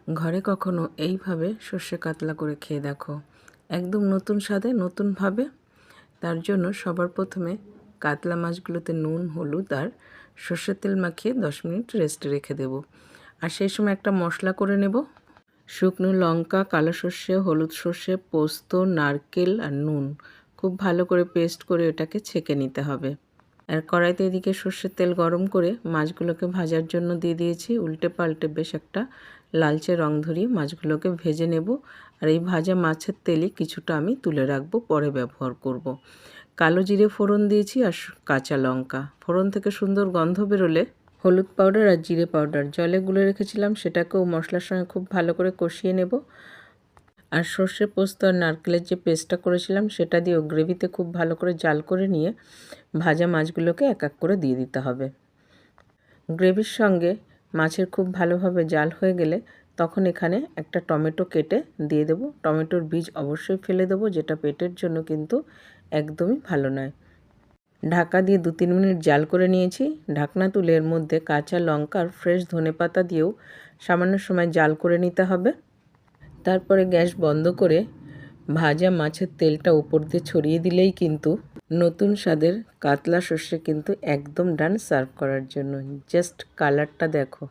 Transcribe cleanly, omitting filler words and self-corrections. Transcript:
ঘরে কখনো এইভাবে সর্ষে কাতলা করে খেয়ে দেখো, একদম নতুন স্বাদে নতুনভাবে। তার জন্য সবার প্রথমে কাতলা মাছগুলোতে নুন, হলুদ আর সর্ষের তেল মাখিয়ে 10 মিনিট রেস্টে রেখে দেব। আর সেই সময় একটা মশলা করে নেব। শুকনো লঙ্কা, কালো সর্ষে, হলুদ সর্ষে, পোস্ত, নারকেল আর নুন খুব ভালো করে পেস্ট করে এটাকে ছেঁকে নিতে হবে। আর কড়াইতে এদিকে সর্ষের তেল গরম করে মাছগুলোকে ভাজার জন্য দিয়ে দিয়েছি। উল্টে পাল্টে বেশ একটা লালচে রং ধরিয়ে মাছগুলোকে ভেজে নেব। আর এই ভাজা মাছের তেলই কিছুটা আমি তুলে রাখবো, পরে ব্যবহার করব। কালো জিরে ফোড়ন দিয়েছি আর কাঁচা লঙ্কা। ফোড়ন থেকে সুন্দর গন্ধ বেরোলে হলুদ পাউডার আর জিরে পাউডার জলে গুলে রেখেছিলাম, সেটাকেও মশলার সঙ্গে খুব ভালো করে কষিয়ে নেব। আর সর্ষে, পোস্ত আর নারকেলের যে পেস্টটা করেছিলাম সেটা দিয়েও গ্রেভিতে খুব ভালো করে জাল করে নিয়ে ভাজা মাছগুলোকে এক এক করে দিয়ে দিতে হবে। গ্রেভির সঙ্গে মাছের খুব ভালোভাবে জাল হয়ে গেলে তখন এখানে একটা টমেটো কেটে দিয়ে দেব। টমেটোর বীজ অবশ্যই ফেলে দেবো, যেটা পেটের জন্য কিন্তু একদমই ভালো নয়। ঢাকা দিয়ে 2-3 মিনিট জাল করে নিয়েছি। ঢাকনা তুলে এর মধ্যে কাঁচা লঙ্কা আর ফ্রেশ ধনেপাতা দিয়েও সামান্য সময় জাল করে নিতে হবে। তারপরে গ্যাস বন্ধ করে ভাজা মাছের তেলটা উপর দিয়ে ছড়িয়ে দিলেই কিন্তু নতুন স্বাদের কাতলা সর্ষে কিন্তু একদম ডান সার্ভ করার জন্য। জাস্ট কালারটা দেখো।